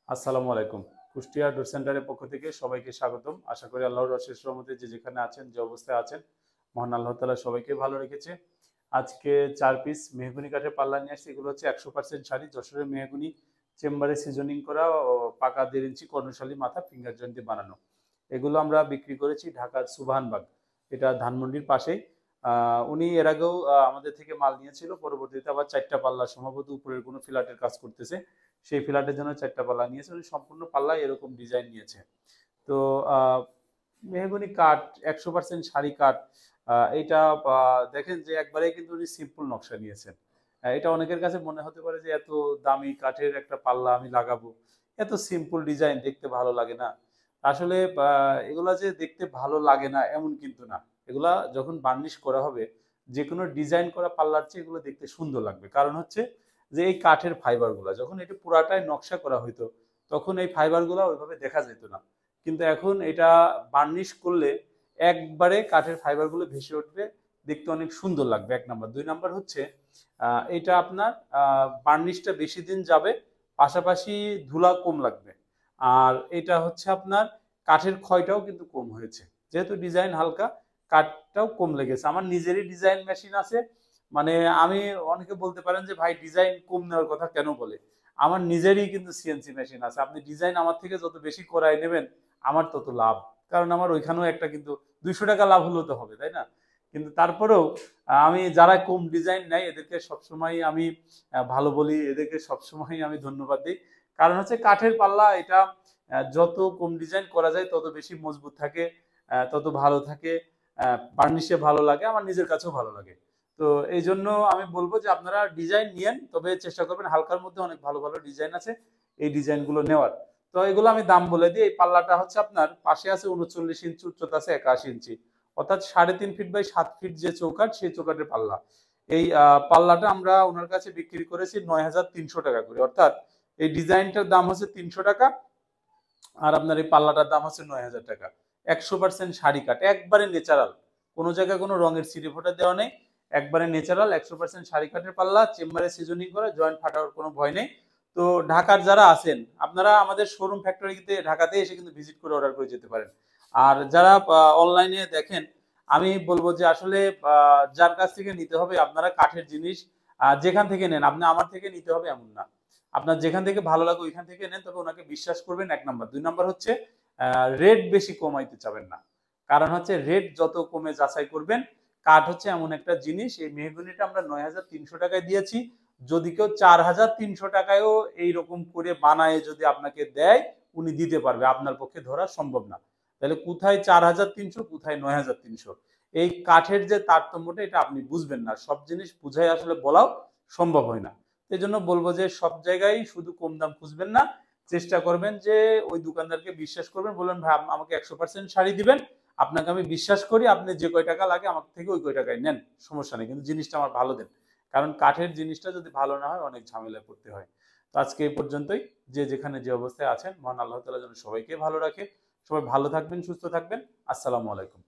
আসসালামু আলাইকুম। কুষ্টিয়া ডোর সেন্টারের পক্ষ থেকে সবাইকে স্বাগতম। আশা করি আল্লাহর অশেষ রহমতে যে যেখানে আছেন, যে অবস্থায় আছেন, মহান আল্লাহ তাআলা সবাইকে ভালো রেখেছে। আজকে ৪ পিস মেহগনি কাঠের পাল্লা নিয়ে আসছি। এগুলো হচ্ছে ১০০% শাড়ি, যশোরের মেহগনি, চেম্বারে সিজনিং করা, পাকা ১.৫ ইঞ্চি কর্ণশালী মাথা, ফিঙ্গার জয়েন্ট দিয়ে বানানো। এগুলো আমরা বিক্রি করেছি ঢাকার সুবহানবাগ, এটা ধানমন্ডির পাশেই। উনি এর আগেও আমাদের থেকে মাল নিয়েছিল, পরবর্তীতে আবার ৪টা পাল্লা সম্ভবত উপরের কোনো ফ্ল্যাটের কাজ করতেছে, সেই ফ্ল্যাটের জন্য ৪টা পাল্লা নিয়েছে। উনি সম্পূর্ণ পাল্লা এরকম ডিজাইন নিয়েছে। তো মেহগনি কাঠ, ১০০% শাড়ি কাঠ, এটা দেখেন যে একবারে কিন্তু উনি সিম্পল নকশা নিয়েছেন। এটা অনেকের কাছে মনে হতে পারে যে এত দামি কাঠের একটা পাল্লা আমি লাগাবো, এত সিম্পল ডিজাইন, দেখতে ভালো লাগে না। আসলে এগুলা যে দেখতে ভালো লাগে না এমন কিন্তু না। এগুলা যখন বার্নিশ করা হবে, যে কোনো ডিজাইন করা পাল্লার চেয়ে এগুলো দেখতে সুন্দর লাগবে। কারণ হচ্ছে যে এই কাঠের ফাইবারগুলা যখন এটা পুরাটাই নকশা করা হইতো, তখন এই ফাইবারগুলা ওইভাবে দেখা যেত না। কিন্তু এখন এটা বার্নিশ করলে একবারে কাঠের ফাইবারগুলো ভেসে উঠবে, দেখতে অনেক সুন্দর লাগবে, ১ নাম্বার। ২ নাম্বার হচ্ছে এটা আপনার বার্নিশটা বেশি দিন যাবে, পাশাপাশি ধুলা কম লাগবে। আর এটা হচ্ছে আপনার কাঠের ক্ষয়টাও কিন্তু কম হয়েছে, যেহেতু ডিজাইন হালকা, কাঠটাও কম লেগেছে। আমার নিজেরই ডিজাইন মেশিন আছে, মানে আমি, অনেকে বলতে পারেন যে ভাই ডিজাইন কম নেওয়ার কথা কেন বলে, আমার নিজেরই কিন্তু সিএনসি মেশিন আছে। আপনি ডিজাইন আমার থেকে যত বেশি করাই নেবেন, আমার তত লাভ। কারণ আমার ওইখানেও একটা কিন্তু ২০০ টাকা লাভ হলেও তো হবে, তাই না? কিন্তু তারপরেও আমি যারা কম ডিজাইন নেয় এদেরকে সবসময় আমি ভালো বলি, এদেরকে সবসময় আমি ধন্যবাদ দিই। কারণ হচ্ছে কাঠের পাল্লা এটা যত কম ডিজাইন করা যায় তত বেশি মজবুত থাকে, তত ভালো থাকে, বার্নিশে ভালো লাগে, আমার নিজের কাছেও ভালো লাগে। তো এই জন্য আমি বলবো যে আপনারা ডিজাইন নিয়েন, তবে চেষ্টা করবেন হালকার মধ্যে অনেক ভালো ভালো ডিজাইন আছে, এই ডিজাইনগুলো নেওয়ার। তো এগুলো আমি দাম বলে দিই। এই পাল্লাটা হচ্ছে আপনার পাশে আছে ৩৯ ইঞ্চি, উচ্চতা আছে ৮১ ইঞ্চি, অর্থাৎ ৩.৫ ফিট বাই ৭ ফিট যে চৌকাঠ, সেই চৌকাঠের পাল্লা। এই পাল্লাটা আমরা ওনার কাছে বিক্রি করেছি ৯,৩০০ টাকা করে, অর্থাৎ এই ডিজাইনটার দাম হচ্ছে ৩০০ টাকা, আর আপনার এই পাল্লাটার দাম হচ্ছে ৯,০০০ টাকা। ১০০% শাড়ি কাঠ, একবারে ন্যাচারাল, কোনো জায়গায় কোনো রঙের ছিটে ফোটা দেওয়া নেই, একবারে ন্যাচারাল ১০০% শাড়ি কাঠের পাল্লা, চেম্বারে সিজনিং করে, জয়েন্ট ফাটার কোনো ভয় নেই। তো ঢাকার যারা আছেন আপনারা আমাদের শোরুম ফ্যাক্টরিতে ঢাকাতে এসে কিন্তু ভিজিট করে অর্ডার করে যেতে পারেন। আর যারা অনলাইনে দেখেন, আমি বলবো যে আসলে যার কাছ থেকে নিতে হবে, আপনারা কাঠের জিনিস যেখান থেকে নেন, আপনি আমার থেকে নিতে হবে এমন না। আপনার যেখান থেকে ভালো লাগে ওইখান থেকে নেন, তবে ওনাকে বিশ্বাস করবেন, ১ নাম্বার। ২ নাম্বার হচ্ছে রেট বেশি কমাইতে চাবেন না। কারণ হচ্ছে রেট যত কমে যাচাই করবেন, কাঠ হচ্ছে এমন একটা জিনিস, এই মেহগনিটা আমরা ৯,৩০০ টাকায় দিয়েছি। যদি কেউ ৪,৩০০ টাকায়ও এইরকম করে বানায় যদি আপনাকে দেয়, উনি দিতে পারবে, আপনার পক্ষে ধরা সম্ভব না। তাহলে কোথায় ৪,৩০০, কোথায় ৯,৩০০, এই কাঠের যে তারতম্যটা, এটা আপনি বুঝবেন না। সব জিনিস বুঝাই আসলে বলাও সম্ভব হয় না। এই জন্য বলবো যে সব জায়গায় শুধু কম দাম খুঁজবেন না, চেষ্টা করবেন যে ওই দোকানদারকে বিশ্বাস করবেন, বলবেন ভাই আমাকে ১০০% শাড়ি দিবেন, আপনাকে আমি বিশ্বাস করি, আপনি যে কয় টাকা লাগে আমার থেকে ওই কয় টাকায় নেন, সমস্যা নেই, কিন্তু জিনিসটা আমার ভালো দেন। কারণ কাঠের জিনিসটা যদি ভালো না হয়, অনেক ঝামেলায় পড়তে হয়। তো আজকে এই পর্যন্তই। যে যেখানে যে অবস্থায় আছেন, মহান আল্লাহ তাআলা যেন সবাইকে ভালো রাখে। সবাই ভালো থাকবেন, সুস্থ থাকবেন। আসসালামু আলাইকুম।